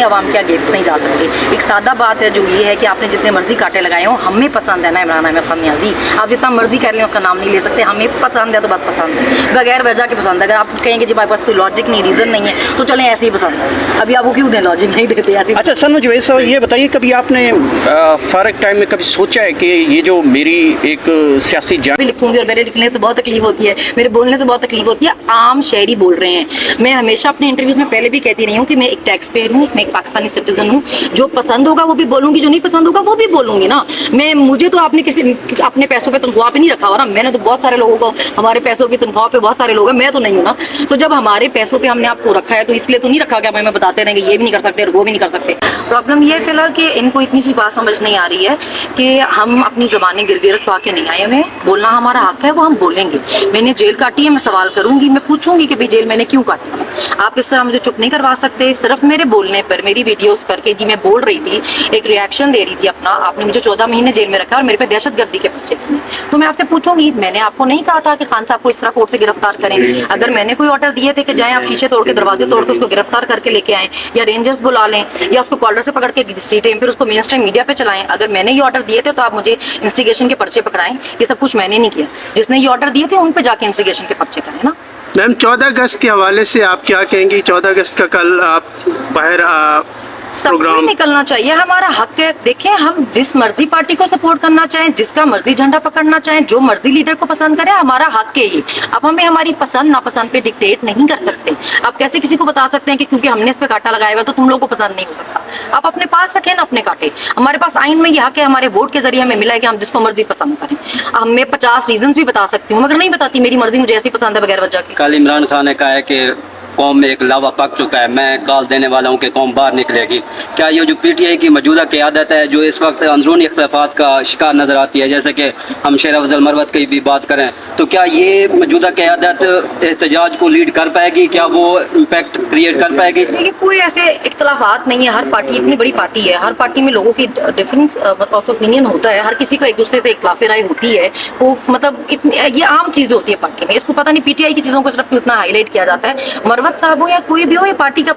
आवाम के अगेंस्ट नहीं जा सकते। एक सादा बात है जो ये है कि आपने जितने मर्जी कांटे लगाए हो, हमें पसंद है ना इमरान अहमद खान नियाजी, आप जितना मर्जी कर लें उसका नाम नहीं ले सकते। हमें पसंद है तो बस पसंद है, बगैर वजह के पसंद है। अगर आप कहेंगे जी हमारे पास कोई लॉजिक नहीं, रीज़न नहीं है, तो चलें ऐसे ही पसंद है। अभी आप वो क्यों दें, लॉजिक नहीं देते ऐसे। अच्छा सनम जुवैद साहब, ये बताइए कभी आपने फारग टाइम में कभी सोचा है कि ये जो मेरी एक सियासी जान लिखूंगी और मेरे लिखने से बहुत तकलीफ होती है, मेरे बोलने से बहुत तकलीफ होती है, आम शहरी बोल रहे हैं। मैं हमेशा अपने इंटरव्यूज में पहले भी कहती रही हूँ कि मैं एक टैक्स पेयर हूँ, मैं एक पाकिस्तानी सिटीजन हूँ। जो पसंद होगा वो भी बोलूंगी, जो नहीं पसंद होगा वो भी बोलूंगी ना। मुझे तो आपने किसी अपने पैसों पे तनख्वाह पे नहीं रखा हुआ ना, मैंने तो बहुत सारे लोगों को हमारे पैसों की तनख्वाह पे बहुत सारे लोग हैं, मैं तो नहीं हूँ ना। तो जब हमारे पैसों पे हमने आपको रखा है तो इसलिए तो नहीं रखा कि हमें बताते रहेंगे ये भी नहीं कर सकते और वो भी नहीं कर सकते। प्रॉब्लम ये है फिलहाल कि इनको इतनी सी बात समझ नहीं आ रही है कि हम अपनी ज़बानें गिरवी रखवा के नहीं आए, हमें बोलना हमारा हक है, वो हम बोलेंगे। मैंने जेल काटी है, मैं सवाल करूंगी, मैं पूछूंगी कि भाई जेल मैंने क्यों काटी है। आप इस तरह मुझे चुप नहीं करवा सकते। सिर्फ मेरे बोलने पर, मेरी वीडियोस पर कि जी मैं बोल रही थी, एक रिएक्शन दे रही थी अपना, आपने मुझे 14 महीने जेल में रखा और मेरे पे दहशतगर्दी के पर्चे थे। तो मैं आपसे पूछूंगी, मैंने आपको नहीं कहा था कि खान साहब को इस तरह कोर्ट से गिरफ्तार करें। अगर मैंने कोई ऑर्डर दिए थे कि जाए आप शीशे तोड़ के, दरवाजे तोड़ के उसको गिरफ्तार करके लेके आए, या रेंजर्स बुला लें, या उसको कॉलर से पकड़ के सीटें फिर उसको मेन स्ट्रीम मीडिया पे चलाएं, अगर मैंने ये ऑर्डर दिए थे तो आप मुझे इंस्टिगेशन के पर्चे पकड़ाएं। ये सब कुछ मैंने नहीं किया, जिसने ये ऑर्डर दिए थे उन पे जाके इंस्टिगेशन के पर्चे कराएं ना। मैम 14 अगस्त के हवाले से आप क्या कहेंगी? 14 अगस्त का कल आप बाहर सबको निकलना चाहिए, हमारा हक है। देखें, हम जिस मर्जी पार्टी को सपोर्ट करना चाहें, जिसका मर्जी झंडा पकड़ना चाहें, जो मर्जी लीडर को पसंद करें, हमारा हक है ये। अब हमें हमारी पसंद नापसंद पे डिक्टेट नहीं कर सकते। आप कैसे किसी को बता सकते हैं कि क्योंकि हमने इस पे कांटा लगाया हुआ तो तुम लोगों को पसंद नहीं हो सकता। आप अपने पास रखें ना अपने कांटे। हमारे पास आइन में ये हक है, हमारे वोट के जरिए हमें मिला है कि हम जिसको मर्जी पसंद करें। अब मैं 50 रीजन भी बता सकती हूँ, मगर नहीं बताती, मेरी मर्जी मुझे ऐसी पसंद है बगैर वजह के। कल इमरान खान ने कहा है कि कौम में एक लावा पक चुका है, मैं कॉल देने वाला हूँ कि कौम बाहर निकलेगी। क्या ये जो PTI की मौजूदा क़यादत है जो इस वक्त अंदरूनी इख्तिलाफात का शिकार नज़र आती है, जैसे कि हम शेर अफजल मरवत की भी बात करें, तो क्या ये मौजूदा क़यादत एहतजाज को लीड कर पाएगी? क्या वो इम्पैक्ट क्रिएट कर पाएगी? देखिए, कोई ऐसे इख्तिलाफात नहीं है। हर पार्टी इतनी बड़ी पार्टी है, हर पार्टी में लोगों की डिफरेंस ऑफ ओपिनियन होता है, हर किसी को एक दूसरे से इख्तिलाफ राय होती है। वो मतलब ये आम चीज़ होती है पार्टी में। इसको पता नहीं PTI की चीज़ों को सिर्फ उतना हाईलाइट किया जाता है। मरवत साहब हो या कोई भी हो, ये पार्टी का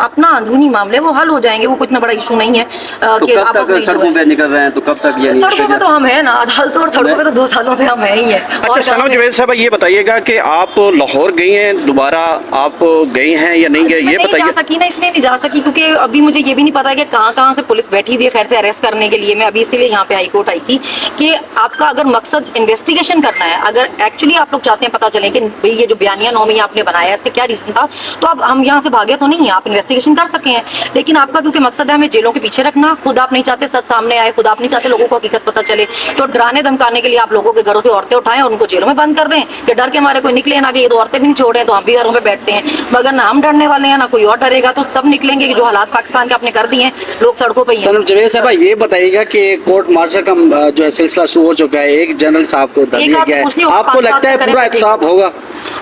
अपना अंदरूनी मामले, वो हल हो जाएंगे, वो इतना बड़ा इशू नहीं है। तो कब तक सड़कों पे निकल रहे हैं? तो कब तक ये सड़कों पे तो हम है ना, अदालतों और सड़कों पे तो 2 सालों से हम है ही है। अच्छा सनम जुवैद साहब, ये बताइएगा कि आप लाहौर गई हैं, दोबारा आप गई हैं या नहीं गए, ये बताइए। जा सकी ना, इसलिए नहीं जा सकी क्योंकि अभी मुझे ये भी नहीं पता कि कहाँ से पुलिस बैठी हुई है खैर से अरेस्ट करने के लिए। मैं अभी इसीलिए यहाँ पे हाई कोर्ट आई थी कि आपका अगर मकसद इन्वेस्टिगेशन करना है, अगर एक्चुअली आप लोग चाहते हैं पता चले कि भाई ये जो बयानिया नौमी आपने बनाया है इसका क्या रीजन था, तो अब हम यहाँ से भागे तो नहीं है, आप इन्वेस्टिगेशन कर सके हैं। लेकिन आपका क्योंकि मकसद है हमें जेलों के पीछे रखना, खुद आप नहीं चाहते सच सामने आए, खुद आप नहीं चाहते लोगों को हकीकत पता चले, तो डराने धमकाने के लिए आप लोगों के घरों से औरतें उठाएं और उनको जेलों में बंद कर दें कि डर के हमारे कोई निकले ना, कि ये तो औरतें भी नहीं छोड़े तो हम भी घरों में बैठते हैं। मगर ना हम डरने वाले हैं ना कोई और डरेगा, तो सब निकलेंगे कि जो हालात पाकिस्तान के आपने कर दिए हैं, लोग सड़कों पर ही हैं। जुवैद साहब, ये बताइएगा कि कोर्ट मार्शल का जो है सिलसिला शुरू हो चुका है, एक जनरल साहब को दिया गया है, आपको लगता है पूरा एहतसाब होगा?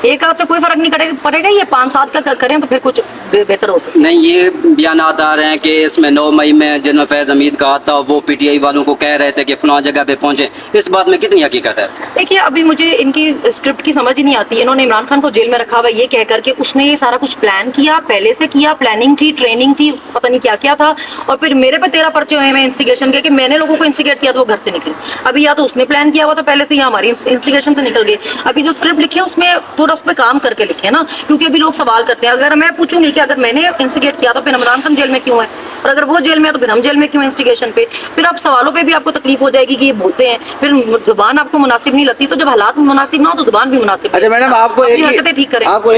एक हाथ से कोई फर्क नहीं पड़ेगा, ये 5-7 का करें तो फिर कुछ बेहतर हो सकता है। नहीं, ये बयान आ रहे हैं कि इसमें 9 मई में जनरल फैज हमीद का आता, वो PTI वालों को कह रहे थे कि फलां जगह पे पहुंचे। इस बात में कितनी हकीकत है? देखिए, अभी मुझे इनकी स्क्रिप्ट की समझ ही नहीं आती। इन्होंने इमरान खान को जेल में रखा हुआ ये कह करके उसने ये सारा कुछ प्लान किया, पहले से किया, प्लानिंग थी, ट्रेनिंग थी, पता नहीं क्या क्या था, और फिर मेरे पे 13 पर्चे हुए हैं इंस्टिगेशन के कि मैंने लोगों को इंस्टिगेट किया तो वो घर से निकले। अभी या तो उसने प्लान किया हुआ था पहले से, या हमारी इंस्टिगेशन से निकल गए। अभी जो स्क्रिप्ट लिखे उसमें थोड़ा उस पर काम करके लिखे ना, क्योंकि अभी लोग सवाल करते हैं। अगर मैं पूछूंगी कि अगर मैंने इंस्टिगेट किया तो फिर इमरान खान जेल में क्यों है, और अगर वो जेल में है तो फिर हम जेल में क्यों इंस्टिगेशन पे? फिर आप सवालों पे भी आपको तकलीफ हो जाएगी कि ये बोलते हैं, फिर जुबान आपको मुनासिब नहीं लगती। तो जब हालात मुनासिब ना हो तो जुबान भी मुनासिब। अच्छा मैडम, आपको एक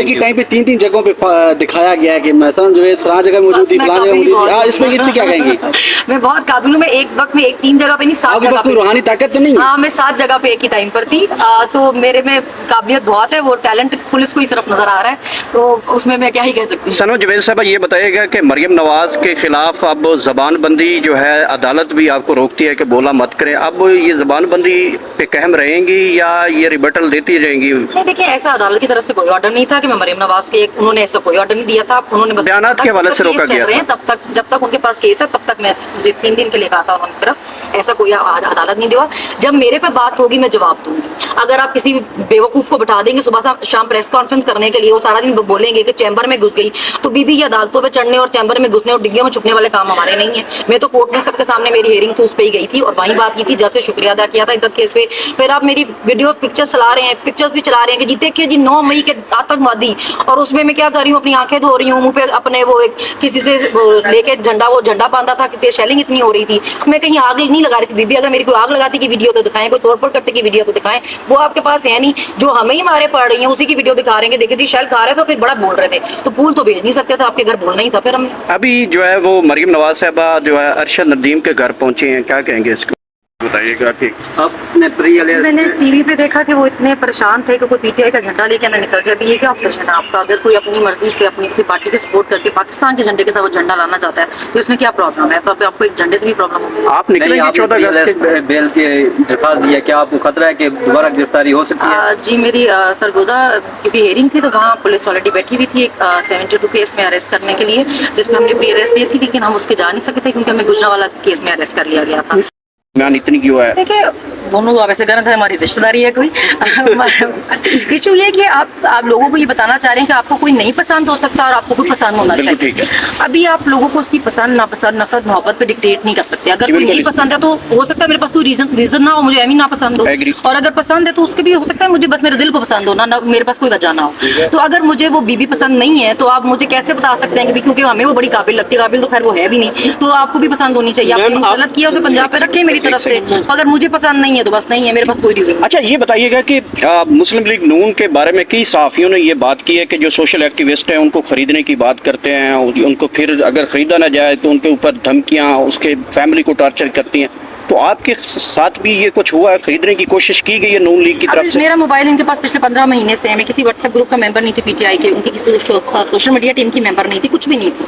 ही टाइम पे 3 जगहों पे दिखाया गया है कि सनम जुवैद फलां जगह मौजूद थी, फलां जगह मौजूद थी, इसमें ये क्या कहेंगी? मैं बहुत काबिल हूँ, मैं एक वक्त में 3 जगह पे नहीं 7 जगह पे। रूहानी ताकत तो नहीं? हाँ, मैं 7 जगह पे एक ही टाइम पर थी। तो मेरे में काबिलियत बहुत है, वो टैलेंट पुलिस को ही सिर्फ नजर आ रहा है, तो उसमें मैं क्या ही कह सकती हूँ। सनम जुवैद साहब, ये बताइएगा कि मरियम नवाज के खिलाफ तरफ अब ज़बान बंदी जो है अदालत भी आपको रोकती है कि बोला मत करें, अब ये ज़बान बंदी पे कहम रहेंगी या ये रिबटल देती रहेंगी? नहीं, देखिए ऐसा अदालत की तरफ से कोई ऑर्डर नहीं था कि मैं मरीम नवाज के, उन्होंने ऐसा कोई ऑर्डर नहीं दिया था। उन्होंने बस बयानात के हवाले से रोका गया था। तब तक जब तक उनके पास केस है तब तक मैं 3 दिन के लिए कहा था उन्होंने, सिर्फ ऐसा कोई अदालत नहीं दिया। जब मेरे पे बात होगी मैं जवाब दूंगी। अगर आप किसी बेवकूफ को बिठा देंगे सुबह शाम प्रेस कॉन्फ्रेंस करने के लिए, वो सारा दिन बोलेंगे कि चैम्बर में घुस गई, तो बीबी ये अदालतों पे चढ़ने और चैम्बर में घुसने और डिग्गियों में छुपने वाले काम हमारे नहीं है। मैं तो कोर्ट में सबके सामने मेरी हियरिंग थी, उस पे ही गई थी और वहीं बात की थी, जज से शुक्रिया अदा किया था इद्दत केस पे। फिर आप मेरी वीडियो पिक्चर्स चला रहे हैं, पिक्चर्स भी चला रहे हैं कि जी देखिए जी 9 मई के आतंकवादी, और उसमें मैं क्या कर रही हूँ, अपनी आंखें धो रही हूँ, मुंह पे अपने वो एक किसी से लेके झंडा बांधा था क्योंकि शेलिंग इतनी हो रही थी। मैं कहीं आग नहीं लगा रही थी बीबी, अगर मेरी कोई आग लगाती की वीडियो तो दिखाएं, कोई तोड़फोड़ करते की वीडियो तो दिखाएं, वो आपके पास है नहीं। जो हमें ही मारे पड़ रही है उसी की वीडियो दिखा रहे हैं, देखिए जी शेल खा रहे थे, फिर बड़ा बोल रहे थे, तो फूल तो भेज नहीं सकते थे, आपके घर बोलना ही था। फिर हम अभी जो है वो मरीम नवाज साहबा जो है अरशद नदीम के घर पहुंचे हैं, क्या कहेंगे इसको बताइएगा? कि अपने प्रिय मैंने टीवी पे देखा कि वो इतने परेशान थे कि कोई पीटीआई का झंडा लेके ना निकल जाए। अभी ये क्या ऑब्सेशन है आपका? अगर कोई अपनी मर्जी से अपनी किसी पार्टी को सपोर्ट करके पाकिस्तान के झंडे के साथ वो झंडा लाना चाहता है तो इसमें क्या प्रॉब्लम है? आपको एक झंडे से भी प्रॉब्लम होगी? आप निकलेंगे 14 अगस्त के बेल के दरखास्त दिया, क्या आपको खतरा है कि दोबारा गिरफ्तारी हो सकती है? जी मेरी सरगोदा क्योंकि हियरिंग थी तो वहाँ पुलिस ऑलरेडी बैठी हुई थी 72 केस में अरेस्ट करने के लिए, जिसमें हमने प्री अरेस्ट ली थी, लेकिन हम उसके जा नहीं सकते क्योंकि हमें गुजरावाला केस में अरेस्ट कर लिया गया था। बयान इतनी क्यों है? देखिए दोनों आप ऐसे करना था, हमारी रिश्तेदारी है कोई इशू ये है कि आप लोगों को ये बताना चाह रहे हैं कि आपको कोई नहीं पसंद हो सकता और आपको कोई पसंद होना बिल्कुल चाहिए। ठीक है। अभी आप लोगों को उसकी पसंद नापसंद नफरत मोहब्बत पे डिक्टेट नहीं कर सकते। अगर कोई नहीं पसंद है तो हो सकता है मेरे पास कोई रीजन ना हो, मुझे एमी ना पसंद हो, और अगर पसंद है तो उसके भी हो सकता है मुझे बस मेरे दिल को पसंद हो ना मेरे पास कोई वजह ना हो। तो अगर मुझे वो बीबी पसंद नहीं है तो आप मुझे कैसे बता सकते हैं कि क्योंकि हमें वो बड़ी काबिल लगती है, काबिल तो खैर वो है भी नहीं, तो आपको भी पसंद होनी चाहिए। आपने गलत किया उसे पंजाब पे रखे मेरी तरफ से, अगर मुझे पसंद नहीं है तो बस नहीं है, मेरे पास कोई रीजन। अच्छा ये बताइएगा कि मुस्लिम लीग नून के बारे में कई सहाफ़ियों ने ये बात की है कि जो सोशल एक्टिविस्ट हैं उनको खरीदने की बात करते हैं, उनको फिर अगर ख़रीदा ना जाए तो उनके ऊपर धमकियां, उसके फैमिली को टार्चर करती हैं, तो आपके साथ भी ये कुछ हुआ है? खरीदने की कोशिश की गई है नून लीग की तरफ से? मेरा मोबाइल इनके पास पिछले 15 महीने से है, मैं किसी व्हाट्सएप ग्रुप का मेंबर नहीं थी पीटीआई के, उनकी किसी सोशल मीडिया टीम की मेंबर नहीं थी, कुछ भी नहीं थी।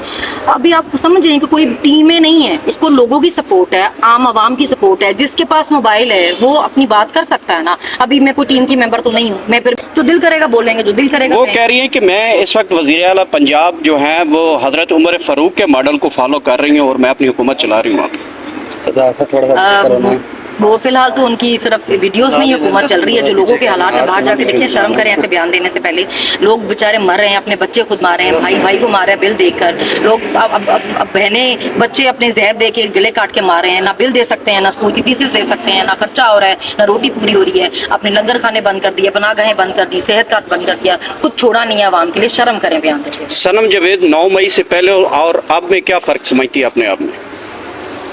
अभी आप समझें कि कोई टीमें नहीं है, उसको लोगों की सपोर्ट है, आम आवाम की सपोर्ट है, जिसके पास मोबाइल है वो अपनी बात कर सकता है ना। अभी मैं कोई टीम की मेंबर तो नहीं हूँ, मैं फिर जो दिल करेगा बोलेंगे, जो दिल करेगा। वो कह रही है कि मैं इस वक्त वज़ीर आला पंजाब जो है वो हजरत उमर फारूक के मॉडल को फॉलो कर रही हूँ और मैं अपनी हुकूमत चला रही हूँ। वो फिलहाल तो उनकी सिर्फ वीडियोस में ही हुकूमत चल रही है। जो लोगों के हालात है बाहर जाके देखिए, शर्म करें ऐसे बयान देने से पहले। लोग बेचारे मर रहे हैं, अपने बच्चे खुद मार रहे हैं, भाई को मार रहे हैं बिल देकर। लोग अब बहनें बच्चे अपने जहर दे के गले काट के मार रहे हैं, ना बिल दे सकते हैं, ना स्कूल की फीसेस दे सकते हैं, ना खर्चा हो रहा है, ना रोटी पूरी हो रही है। अपने लंगर खाने बंद कर दिए, पनाहगाहें बंद कर दी, सेहत कार्ड बंद कर दिया, कुछ छोड़ा नहीं है आवाम के लिए। शर्म करें बयान देके। सनम जावेद 9 मई से पहले और अब में क्या फ़र्क समझती है अपने आप में?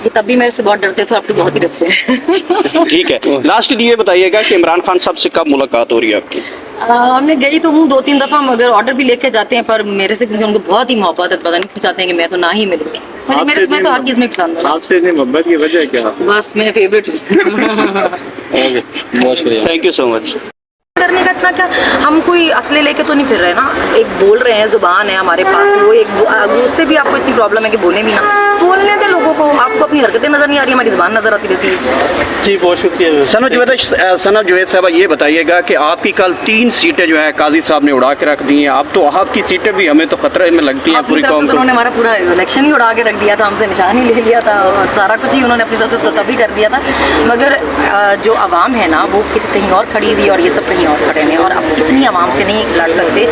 ये तब भी मेरे से बहुत डरते थे, अब तो बहुत ही डरते हैं। ठीक है, लास्ट ये बताइएगा कि इमरान खान साहब से कब मुलाकात हो रही है आपकी? मैं गई तो हूँ 2-3 दफा, मगर ऑर्डर भी लेके जाते हैं, पर मेरे से क्योंकि उनको बहुत ही मोहब्बत है, पता नहीं क्यों चाहते हैं कि मैं तो ना ही मिलूँ। मुझे मैं तो हर चीज में पसंद हूँ। आपसे इतनी मोहब्बत की वजह क्या? बस मैं फेवरेट हूँ। बहुत शुक्रिया, थैंक यू सो मच। करने का इतना क्या, हम कोई असले लेके तो नहीं फिर रहे ना, एक बोल रहे हैं, जुबान है हमारे पास, वो एक उससे भी आपको इतनी प्रॉब्लम है कि बोले भी ना, बोलने दे लोगों को। आपको अपनी हरकतें नजर नहीं आ रही, हमारी जुबान नजर आती रहती है। जी बहुत शुक्रिया। सनम जावेद साहब ये बताइएगा कि आपकी कल 3 सीटें जो है काजी साहब ने उड़ा के रख दी हैं, अब तो आपकी सीटें भी हमें तो खतरे में लगती हैं पूरी कौम को। उन्होंने हमारा पूरा इलेक्शन ही उड़ा के रख दिया था, हमसे निशान ही ले लिया था और सारा कुछ ही उन्होंने अपनी तरफ से तो तभी कर दिया था। मगर जो आवाम है ना वो किसी कहीं और खड़ी हुई और ये सब कहीं और खड़े हैं, और अब इतनी आवाम से नहीं लड़ सकते।